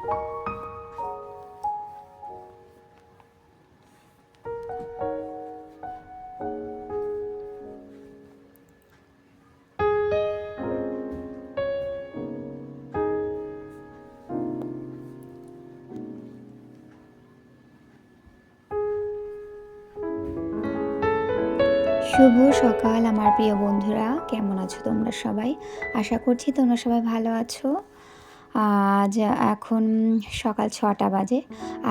শুভ সকাল আমার প্রিয় বন্ধুরা, কেমন আছো তোমরা সবাই? আশা করছি তোমরা সবাই ভালো আছো। আজ এখন সকাল 6টা বাজে।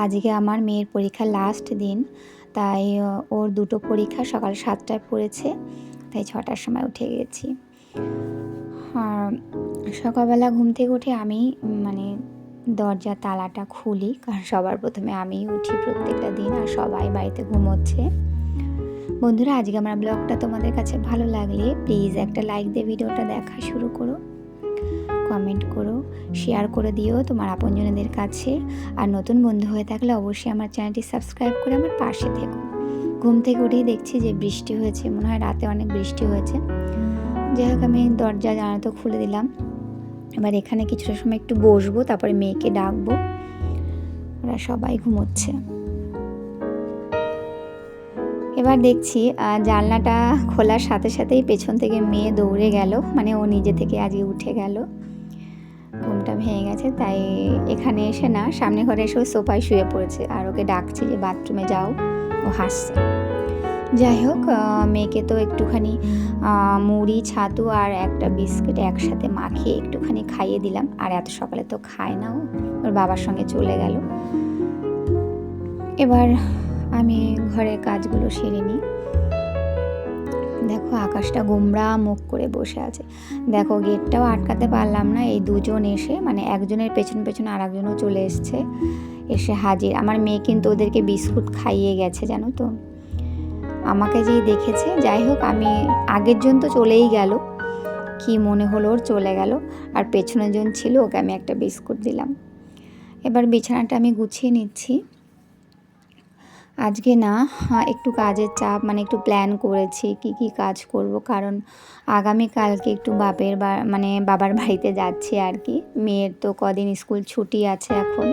আজকে আমার মেয়ের পরীক্ষার লাস্ট দিন, তাই ওর দুটো পরীক্ষা সকাল 7টায় পড়েছে, তাই 6টার সময় উঠে গেছি। আর সকালবেলা ঘুম থেকে উঠে আমি দরজার তালাটা খুলি, কারণ সবার প্রথমে আমিই উঠি প্রত্যেকটা দিন, আর সবাই বাড়িতে ঘুমোচ্ছে। বন্ধুরা, আজকে আমার ব্লগটা তোমাদের কাছে ভালো লাগলে প্লিজ একটা লাইক দিয়ে ভিডিওটা দেখা শুরু করো, কমেন্ট করো, শেয়ার করে দিও তোমার আপনজনদের কাছে। আর নতুন বন্ধু হয়ে থাকলে অবশ্যই আমার চ্যানেলটি সাবস্ক্রাইব করে আমার পাশে থেকো। ঘুম থেকে উঠেই দেখছি যে বৃষ্টি হয়েছে, মনে হয় রাতে অনেক বৃষ্টি হয়েছে। যাই হোক, আমি দরজা জানালা তো খুলে দিলাম। এবার এখানে কিছুটা সময় একটু বসবো, তারপরে মেয়েকে ডাকবো। ওরা সবাই ঘুমোচ্ছে। এবার দেখছি জানলাটা খোলার সাথে সাথেই পেছন থেকে মেয়ে দৌড়ে গেল, মানে ও নিজে থেকে আজকে উঠে গেল, ঘুমটা ভেঙে গেছে। তাই এখানে এসে না, সামনে ঘরে এসে সোফায় শুয়ে পড়েছে, আর ওকে ডাকছি যে বাথরুমে যাও, ও হাসছে। যাই হোক, মেয়েকে তো একটুখানি মুড়ি, ছাতু আর একটা বিস্কিট একসাথে মাখিয়ে একটুখানি খাইয়ে দিলাম। আর এত সকালে তো খায় না, ওর বাবার সঙ্গে চলে গেল। এবার আমি ঘরের কাজগুলো সেরে নিই। দেখো, আকাশটা গোমড়া মুখ করে বসে আছে। দেখো, গেটটাও আটকাতে পারলাম না, এই দুজন এসে, মানে একজনের পেছন পেছন আর একজনও চলে এসছে, এসে হাজির। আমার মেয়ে কিন্তু ওদেরকে বিস্কুট খাইয়ে গেছে, জানো তো, আমাকে যেই দেখেছে। যাই হোক, আমি আগের জন তো চলেই গেল, কি মনে হলো ওর চলে গেল, আর পেছনের জন ছিল, ওকে আমি একটা বিস্কুট দিলাম। এবার বিছানাটা আমি গুছিয়ে নিচ্ছি। আজকে না একটু কাজের চাপ, মানে একটু প্ল্যান করেছি কি কাজ করব, কারণ আগামীকালকে একটু বাবার বাড়িতে যাচ্ছি আর কি। মেয়ের তো কদিন স্কুল ছুটি আছে, এখন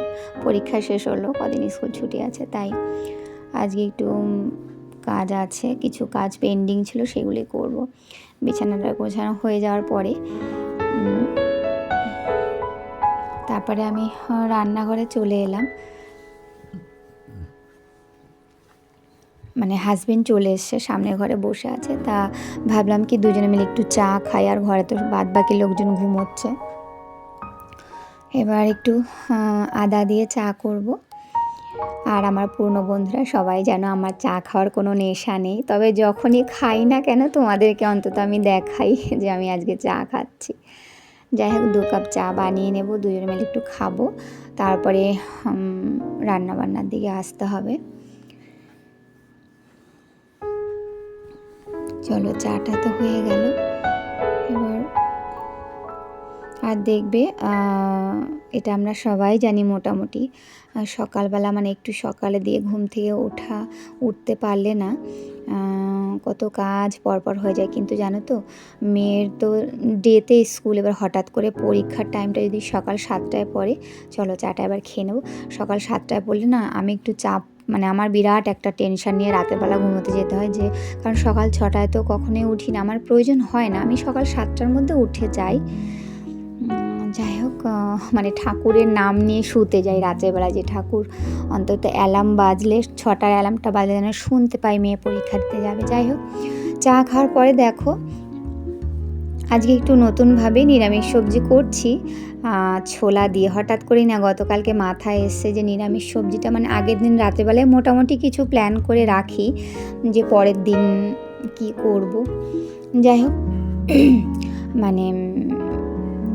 পরীক্ষা শেষ হলো, কদিন স্কুল ছুটি আছে, তাই আজকে একটু কাজ আছে, কিছু কাজ পেন্ডিং ছিল, সেগুলি করব। বিছানাটা গোছানো হয়ে যাওয়ার পরে তারপরে আমি রান্নাঘরে চলে এলাম। মানে হাজবেন্ড চলে এসছে, সামনের ঘরে বসে আছে, তা ভাবলাম কি দুজনে মিলে একটু চা খাই, আর ঘরে তো বাদ বাকি লোকজন ঘুমোচ্ছে। এবার একটু আদা দিয়ে চা করব। আর আমার পুরনো বন্ধুরা সবাই যেন আমার চা খাওয়ার কোনো নেশা নেই, তবে যখনই খাই না কেন তোমাদেরকে অন্তত আমি দেখাই যে আমি আজকে চা খাচ্ছি। যাই হোক, 2 কাপ চা বানিয়ে নেব, দুজনে মিলে একটু খাবো, তারপরে রান্নাবান্নার দিকে আসতে হবে। চলো, চাটা তো হয়ে গেল। এবার আর দেখবে, এটা আমরা সবাই জানি মোটামুটি, সকালবেলা মানে একটু সকালে দিয়ে ঘুম থেকে উঠতে পারলে না কত কাজ পরপর হয়ে যায়। কিন্তু জানো তো, মেয়ের তো ডেতে স্কুল, এবার হঠাৎ করে পরীক্ষার টাইমটা যদি সকাল 7টায় পড়ে, চলো চাটা এবার খেয়ে নেবো। সকাল 7টায় পড়লে না আমি একটু চাপ, মানে আমার বিরাট একটা টেনশন নিয়ে রাতের বেলা ঘুমোতে যেতে হয়, যে কারণ সকাল 6টায় তো কখনোই উঠি না, আমার প্রয়োজন হয় না, আমি সকাল 7টার মধ্যে উঠে যাই। যাই হোক, মানে ঠাকুরের নাম নিয়ে শুতে যাই রাতের বেলা, যে ঠাকুর অন্তত অ্যালার্ম বাজলে, 6টার অ্যালার্মটা বাজলে যেন শুনতে পাই মেয়ে পরীক্ষা দিতে যাবে। যাই হোক, চা খাওয়ার পরে দেখো আজকে একটু নতুনভাবে নিরামিষ সবজি করছি, ছোলা দিয়ে। হঠাৎ করেই না গতকালকে মাথায় এসছে যে নিরামিষ সবজিটা, মানে আগের দিন রাতেরবেলায় মোটামুটি কিছু প্ল্যান করে রাখি যে পরের দিন কি করব। যাই হোক, মানে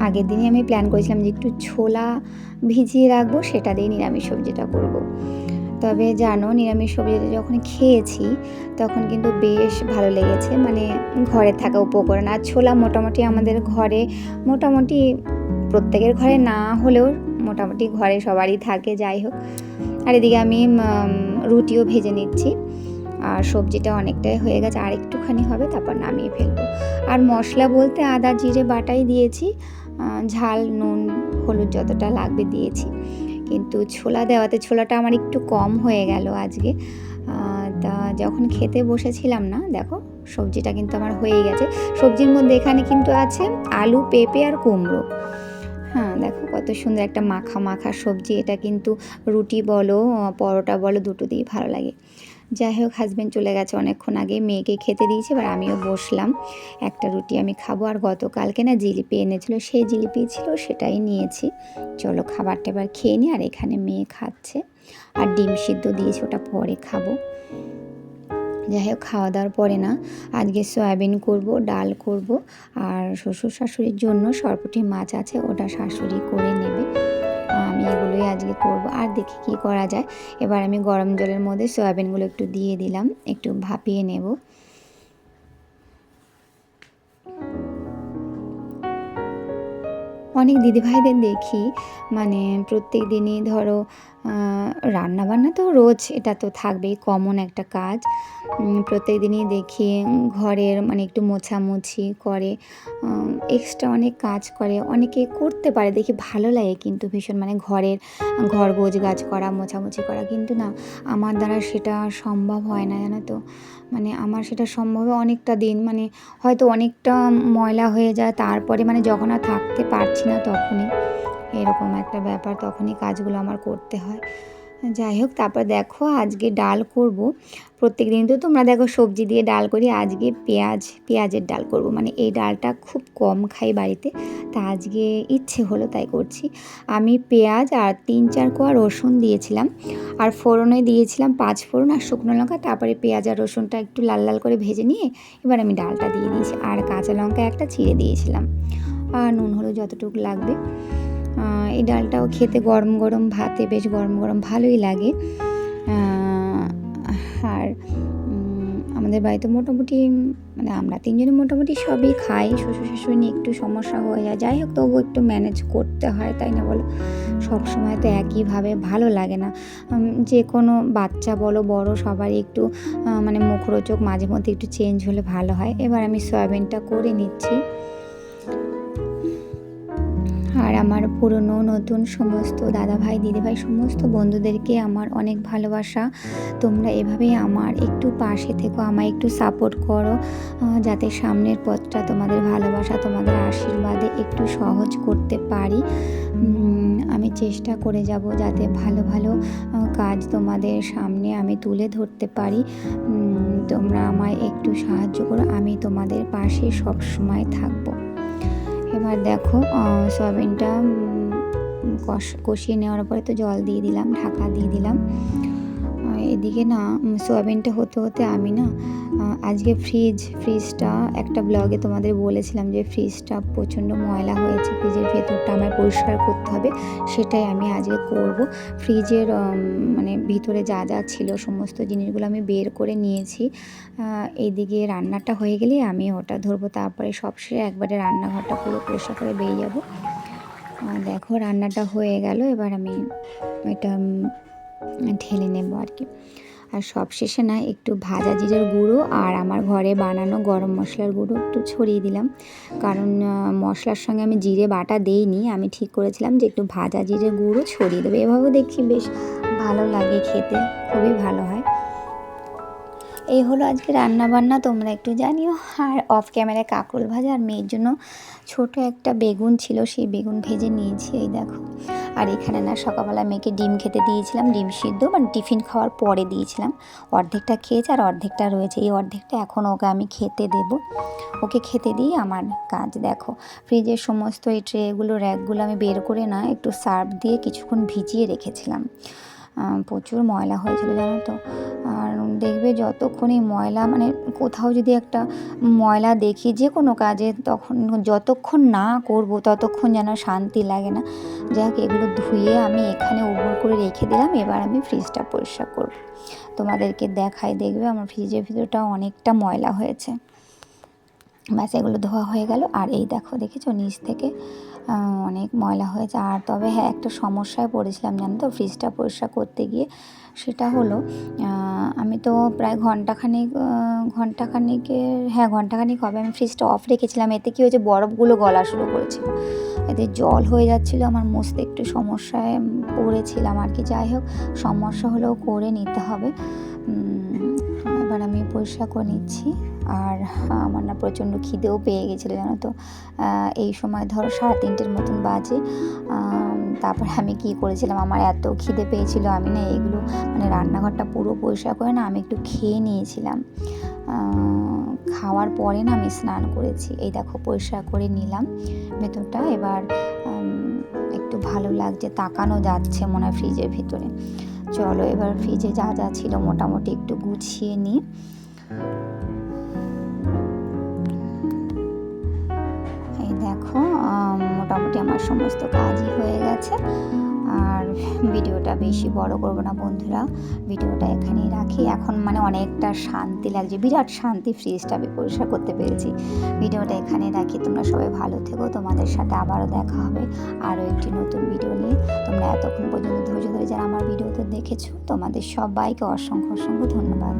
আগের দিনই আমি প্ল্যান করেছিলাম যে একটু ছোলা ভিজিয়ে রাখবো, সেটা দিয়ে নিরামিষ সবজিটা করব। তবে জানো, নিরামিষ সবজিটা যখন খেয়েছি তখন কিন্তু বেশ ভালো লেগেছে, মানে ঘরে থাকা উপকরণ। আর ছোলা মোটামুটি আমাদের ঘরে, মোটামুটি প্রত্যেকের ঘরে না হলেও মোটামুটি ঘরে সবারই থাকে। যাই হোক, আর এদিকে আমি রুটিও ভেজে নিচ্ছি, আর সবজিটা অনেকটাই হয়ে গেছে, আর একটুখানি হবে, তারপর নামিয়ে ফেলবো। আর মশলা বলতে আদা জিরে বাটাই দিয়েছি, ঝাল নুন হলুদ যতটা লাগবে দিয়েছি। কিন্তু ছোলা দেওয়াতে ছোলাটা আমার একটু কম হয়ে গেল আজকে। তা যখন খেতে বসেছিলাম না, দেখো সবজিটা কিন্তু আমার হয়েই গেছে। সবজির মধ্যে এখানে কিন্তু আছে আলু, পেঁপে আর কুমড়ো। হ্যাঁ, দেখো কত সুন্দর একটা মাখা মাখা সবজি। এটা কিন্তু রুটি বলো, পরোটা বলো, দুটো দিয়ে ভালো লাগে। যাই হোক, হাজব্যান্ড চলে গেছে অনেকক্ষণ আগে, মেয়েকে খেতে দিয়েছে, এবার আমিও বসলাম। একটা রুটি আমি খাবো। আর গতকালকে না জিলিপি এনেছিল, সেই জিলিপি ছিল, সেটাই নিয়েছি। চলো খাবারটা এবার খেয়ে নিই। আর এখানে মেয়ে খাচ্ছে, আর ডিম সিদ্ধ দিয়েছি, ওটা পরে খাবো। যাই হোক, খাওয়া দাওয়ার পরে না আজকে সয়াবিন করব, ডাল করব, আর শ্বশুর শাশুড়ির জন্য সরপুঁটি মাছ আছে, ওটা শাশুড়ি করে নেবে। আমি এগুলোই আজকে করব। আর দেখি কি করা যায়। এবার আমি গরম জলের মধ্যে সয়াবিনগুলো একটু দিয়ে দিলাম, একটু ভাপিয়ে নেব। অনেক দিদিভাইদের দেখি মানে প্রত্যেক দিনই ধরো রান্নাবান্না তো রোজ, এটা তো থাকবেই, কমন একটা কাজ। প্রত্যেক দিনই দেখি ঘরের মানে একটু মোছামুছি করে, এক্সট্রা অনেক কাজ করে, অনেকে করতে পারে দেখি, ভালো লাগে কিন্তু ভীষণ, মানে ঘর গোছ গাছ করা, মোছামুছি করা। কিন্তু না, আমার দ্বারা সেটা সম্ভব হয় না, জানো তো। মানে আমার সেটা সম্ভব অনেকটা দিন, মানে হয়তো অনেকটা ময়লা হয়ে যায়, তারপরে মানে যখন আর থাকতে পারছি না তখনই এরকম একটা ব্যাপার, তখনই কাজগুলো আমার করতে হয়। যাই হোক, তারপর দেখো আজকে ডাল করব। প্রত্যেক দিন তো তোমরা দেখো সবজি দিয়ে ডাল করি, আজকে পেঁয়াজের ডাল করব। মানে এই ডালটা খুব কম খাই বাড়িতে, তা আজকে ইচ্ছে হলো তাই করছি। আমি পেঁয়াজ আর 3-4 কোয়া রসুন দিয়েছিলাম, আর ফোড়নে দিয়েছিলাম 5 ফোড়ন আর শুকনো লঙ্কা। তারপরে পেঁয়াজ আর রসুনটা একটু লাল লাল করে ভেজে নিয়ে এবার আমি ডালটা দিয়ে দিয়েছি, আর কাঁচা লঙ্কা একটা চিড়ে দিয়েছিলাম, আর নুন হলো যতটুকু লাগবে। এই ডালটাও খেতে গরম গরম ভাতে বেশ গরম গরম ভালোই লাগে। আর আমাদের বাড়িতে মোটামুটি মানে আমরা 3 জনে মোটামুটি সবই খাই। শ্বশুর শাশুড়ি নিয়ে একটু সমস্যা হয়ে যায়, যাই হোক তবু একটু ম্যানেজ করতে হয়, তাই না বলো। সব সময় তো একইভাবে ভালো লাগে না। যে কোনো বাচ্চা বলো বড় সবারই একটু মানে মুখরোচক মাঝে মধ্যে একটু চেঞ্জ হলে ভালো হয়। এবার আমি সয়াবিনটা করে নিচ্ছি। আর আমার পুরনো নতুন সমস্ত দাদাভাই দিদিভাই সমস্ত বন্ধুদেরকে আমার অনেক ভালোবাসা। তোমরা এভাবেই আমার একটু পাশে থেকো, আমায় একটু সাপোর্ট করো, যাতে সামনের পথটা তোমাদের ভালোবাসা, তোমাদের আশীর্বাদে একটু সহজ করতে পারি। আমি চেষ্টা করে যাব যাতে ভালো ভালো কাজ তোমাদের সামনে আমি তুলে ধরতে পারি। তোমরা আমায় একটু সাহায্য করো, আমি তোমাদের পাশে সব সময় থাকবো। এবার দেখো সয়াবিনটা কষিয়ে নেওয়ার পরে তো জল দিয়ে দিলাম, ঢাকা দিয়ে দিলাম। এদিকে না সয়াবিনটা হতে হতে আমি না আজকে ফ্রিজটা একটা ব্লগে তোমাদের বলেছিলাম যে ফ্রিজটা প্রচণ্ড ময়লা হয়েছে, ফ্রিজের ভেতরটা আমার পরিষ্কার করতে হবে, সেটাই আমি আজকে করব। ফ্রিজের মানে ভিতরে যা যা ছিল সমস্ত জিনিসগুলো আমি বের করে নিয়েছি। এইদিকে রান্নাটা হয়ে গেলেই আমি ওটা ধরবো, তারপরে সবশেষে একবারে রান্নাঘরটা পুরো পরিষ্কার করে বেরিয়ে যাবো। দেখো রান্নাটা হয়ে গেল, এবার আমি এটা ঢেলে নেবো আর কি। আর সবশেষে না একটু ভাজা জিরের গুঁড়ো আর আমার ঘরে বানানো গরম মশলার গুঁড়ো একটু ছড়িয়ে দিলাম, কারণ মশলার সঙ্গে আমি জিরে বাটা দেইনি, আমি ঠিক করেছিলাম যে একটু ভাজা জিরের গুঁড়ো ছড়িয়ে দেবো, এভাবেও দেখি বেশ ভালো লাগে খেতে, খুবই ভালো হয়। এই হলো আজকে রান্না বান্না, তোমরা একটু জানিও। আর অফ ক্যামেরায় কাঁকরোল ভাজা, আর মেয়ের জন্য ছোট একটা বেগুন ছিল, সেই বেগুন ভেজে নিয়েছি, এই দেখো। আর এখানে না সকালবেলা মেয়েকে ডিম খেতে দিয়েছিলাম, ডিম সিদ্ধ, মানে টিফিন খাওয়ার পরে দিয়েছিলাম। অর্ধেকটা খেয়েছে আর অর্ধেকটা রয়েছে, এই অর্ধেকটা এখন ওকে আমি খেতে দেবো। ওকে খেতে দিই আমার কাজ। দেখো ফ্রিজের সমস্ত এই ট্রেগুলো র্যাকগুলো আমি বের করে না একটু সার্ফ দিয়ে কিছুক্ষণ ভিজিয়ে রেখেছিলাম, প্রচুর ময়লা হয়েছিল জানো তো। আর দেখবে যতক্ষণই ময়লা, মানে কোথাও যদি একটা ময়লা দেখি যে কোনো কাজে, তখন যতক্ষণ না করব ততক্ষণ যেন শান্তি লাগে না। যাই হোক, এগুলো ধুয়ে আমি এখানে উবর করে রেখে দিলাম, এবার আমি ফ্রিজটা পরিষ্কার করব, তোমাদেরকে দেখাই। দেখবে আমার ফ্রিজের ভিতরটা অনেকটা ময়লা হয়েছে। ব্যাস এগুলো ধোয়া হয়ে গেল। আর এই দেখো, দেখেছো নিচ থেকে অনেক ময়লা হয়েছে। আর তবে হ্যাঁ, একটা সমস্যায় পড়েছিলাম জানো তো ফ্রিজটা পরিষ্কার করতে গিয়ে, সেটা হলো আমি তো প্রায় ঘন্টাখানিক ঘন্টাখানিক হবে আমি ফ্রিজটা অফ রেখেছিলাম। এতে কী হয়েছে, বরফগুলো গলা শুরু করেছিল। এতে জল হয়ে যাচ্ছিলো, আমার মুছতে একটু সমস্যায় পড়েছিলাম আর কি। যাই হোক, সমস্যা হলেও করে নিতে হবে। এবার আমি পরিষ্কার করে নিচ্ছি। আর আমার না প্রচণ্ড খিদেও পেয়ে গেছিলো, জানো তো। এই সময় ধরো 3:30 মতন বাজে। তারপরে আমি কি করেছিলাম, আমার এত খিদে পেয়েছিল, আমি না এগুলো মানে রান্নাঘরটা পুরো পরিষ্কার করে না আমি একটু খেয়ে নিয়েছিলাম। খাওয়ার পরে না আমি স্নান করেছি। এই দেখো পরিষ্কার করে নিলাম ভেতরটা। এবার একটু ভালো লাগছে, তাকানো যাচ্ছে মনে হয় ফ্রিজের ভিতরে। চলো এবার ফ্রিজে যা যা ছিল মোটামুটি একটু গুছিয়ে নিই। এই দেখো মোটামুটি আমার সমস্ত কাজই হয়ে গেছে। আর ভিডিওটা বেশি বড় করবো না বন্ধুরা, ভিডিওটা এখানেই রাখি। এখন মানে অনেকটা শান্তি লাগছে, বিরাট শান্তি, ফ্রিজটা আমি পরিষ্কার করতে পেরেছি। ভিডিওটা এখানেই রাখি, তোমরা সবাই ভালো থেকো। তোমাদের সাথে আবারও দেখা হবে আরও একটি নতুন ভিডিও নিয়ে। তোমরা এতক্ষণ পর্যন্ত ধৈর্য ধরে যারা আমার ভিডিওতে দেখেছো, তোমাদের সবাইকে অসংখ্য অসংখ্য ধন্যবাদ।